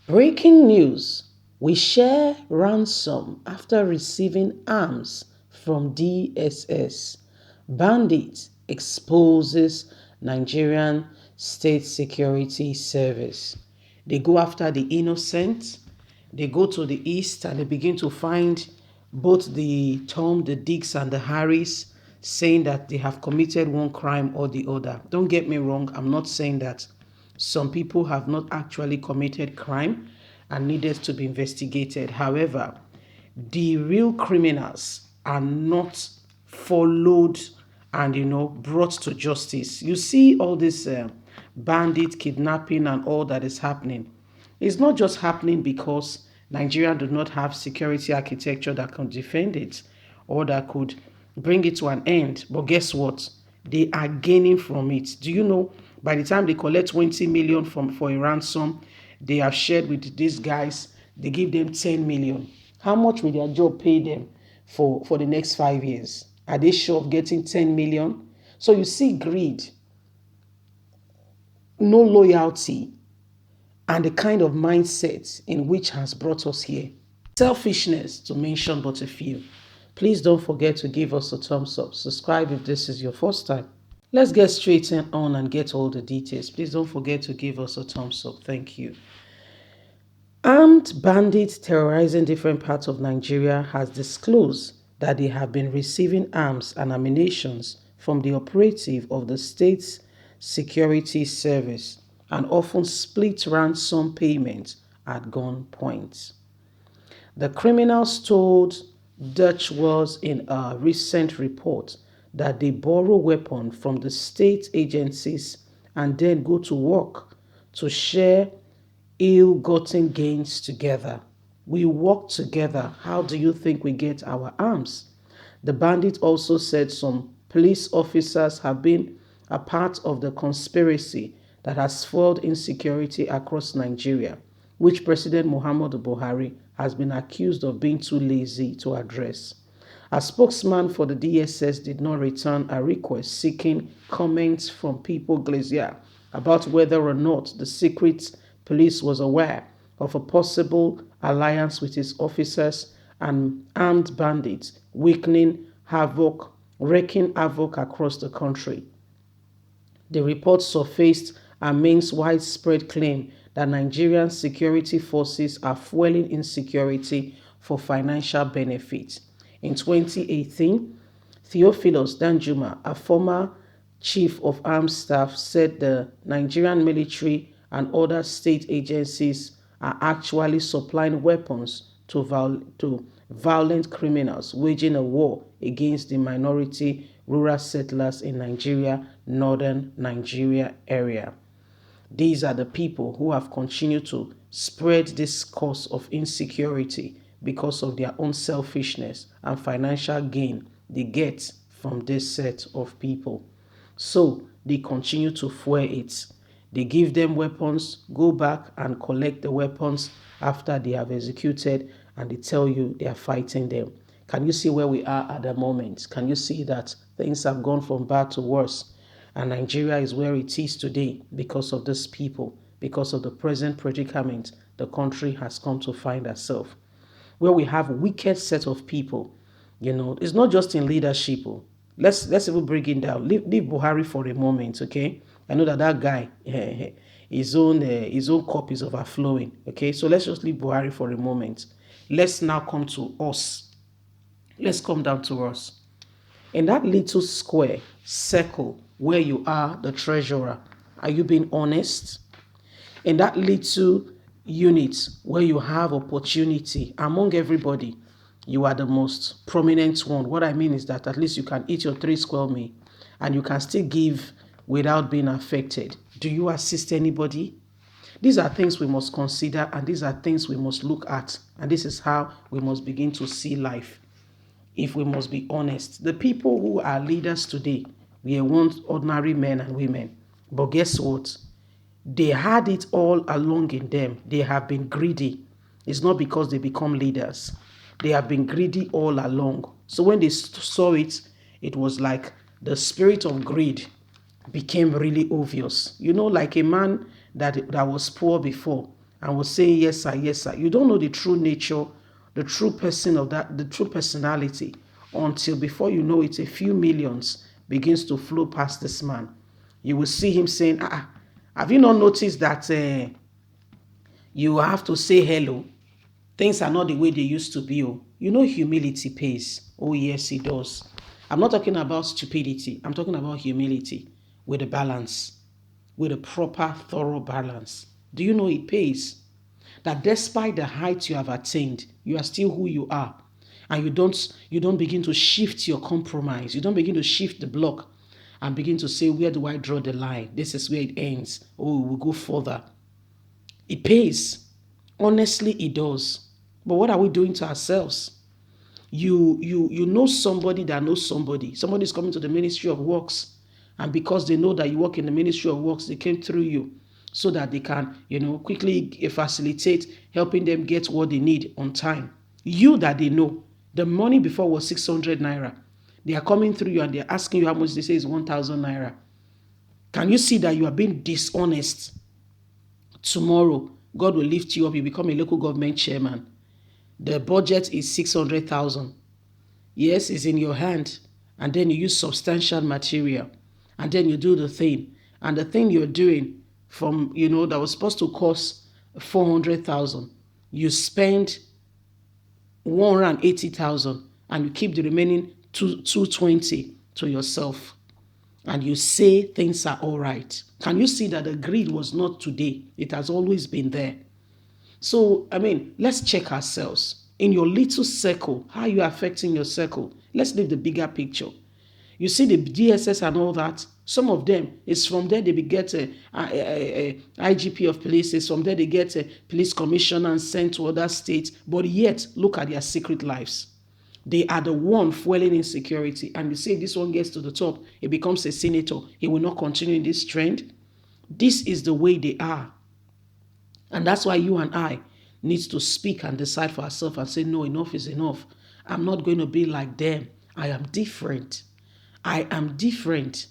Breaking news. We share ransom after receiving arms from DSS. Bandit exposes Nigerian State Security Service. They go after the innocent. They go to the east and they begin to find both the Tom, the Dicks, and the Harrys, saying that they have committed one crime or the other. Don't get me wrong, I'm not saying that some people have not actually committed crime and needed to be investigated. However, the real criminals are not followed and brought to justice. You see all this bandit kidnapping and all that is happening. It's not just happening because Nigeria do not have security architecture that can defend it or that could bring it to an end. But guess what? They are gaining from it. Do you know, by the time they collect 20 million for a ransom, they have shared with these guys, they give them 10 million. How much will their job pay them for the next 5 years? Are they sure of getting 10 million? So you see greed, no loyalty, and the kind of mindset in which has brought us here. Selfishness, to mention but a few. Please don't forget to give us a thumbs up. Subscribe if this is your first time. Let's get straight on and get all the details. Please don't forget to give us a thumbs up. Thank you. Armed bandits terrorizing different parts of Nigeria has disclosed that they have been receiving arms and ammunition from the operative of the state's security service and often split ransom payments at gunpoint. The criminals told Dutch Wells in a recent report that they borrow weapons from the state agencies and then go to work to share ill-gotten gains together. We work together. How do you think we get our arms? The bandit also said some police officers have been a part of the conspiracy that has fueled insecurity across Nigeria, which President Muhammadu Buhari has been accused of being too lazy to address. A spokesman for the DSS did not return a request seeking comments from People Glazier about whether or not the secret police was aware of a possible alliance with its officers and armed bandits wreaking havoc across the country. The report surfaced amidst widespread claim that Nigerian security forces are fueling insecurity for financial benefit. In 2018, Theophilus Danjuma, a former chief of armed staff, said the Nigerian military and other state agencies are actually supplying weapons to violent criminals waging a war against the minority rural settlers in Nigeria, northern Nigeria area. These are the people who have continued to spread this cause of insecurity because of their own selfishness and financial gain they get from this set of people. So they continue to fuel it. They give them weapons, go back and collect the weapons after they have executed, and they tell you they are fighting them. Can you see where we are at the moment? Can you see that things have gone from bad to worse? And Nigeria is where it is today because of these people, because of the present predicament the country has come to find herself, where we have a wicked set of people. It's not just in leadership. Let's even bring it down. Leave Buhari for a moment, okay? I know that guy, his own cup is overflowing, okay? So let's just leave Buhari for a moment. Let's now come to us. Let's come down to us. In that little square circle where you are the treasurer, are you being honest? In that little unit where you have opportunity among everybody, you are the most prominent one. What I mean is that at least you can eat your 3 square meal and you can still give without being affected. Do you assist anybody? These are things we must consider, and these are things we must look at, and this is how we must begin to see life. If we must be honest, the people who are leaders today, we are once ordinary men and women. But guess what? They had it all along in them. They have been greedy. It's not because they become leaders. They have been greedy all along. So when they saw it, it was like the spirit of greed became really obvious. Like a man that was poor before, and was saying yes sir, yes sir. You don't know the true nature, the true person of that, the true personality, until before you know it, a few millions begins to flow past this man. You will see him saying, have you not noticed that you have to say hello? Things are not the way they used to be. Oh. You know, humility pays. Oh, yes, it does. I'm not talking about stupidity. I'm talking about humility with a balance, with a proper, thorough balance. Do you know it pays? That despite the height you have attained, you are still who you are. And you don't begin to shift your compromise. You don't begin to shift the block and begin to say, where do I draw the line? This is where it ends. Oh, we'll go further. It pays. Honestly, it does. But what are we doing to ourselves? You know somebody that knows somebody. Somebody is coming to the Ministry of Works, and because they know that you work in the Ministry of Works, they came through you so that they can, quickly facilitate helping them get what they need on time. You that they know, the money before was 600 naira. They are coming through you and they're asking you how much. They say is 1,000 naira. Can you see that you are being dishonest? Tomorrow, God will lift you up. You become a local government chairman. The budget is 600,000. Yes, it's in your hand. And then you use substantial material. And then you do the thing. And the thing you're doing from, that was supposed to cost 400,000, you spend 180,000 and you keep the remaining 220 to yourself. And you say things are all right. Can you see that the greed was not today? It has always been there. So, let's check ourselves. In your little circle, how are you affecting your circle? Let's leave the bigger picture. You see the DSS and all that. Some of them, it's from there they get a IGP of police. It's from there they get a police commissioner and sent to other states. But yet, look at their secret lives. They are the one fueling insecurity. And you say this one gets to the top, he becomes a senator. He will not continue in this trend. This is the way they are. And that's why you and I need to speak and decide for ourselves and say, no, enough is enough. I'm not going to be like them. I am different. I am different.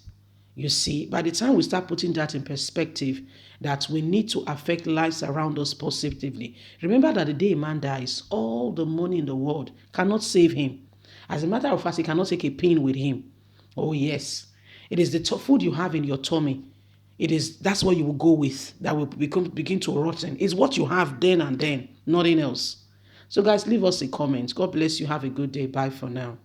You see, by the time we start putting that in perspective, that we need to affect lives around us positively. Remember that the day a man dies, all the money in the world cannot save him. As a matter of fact, he cannot take a pain with him. Oh, yes. It is the food you have in your tummy. That's what you will go with, that will begin to rotten. It's what you have then and then, nothing else. So guys, leave us a comment. God bless you. Have a good day. Bye for now.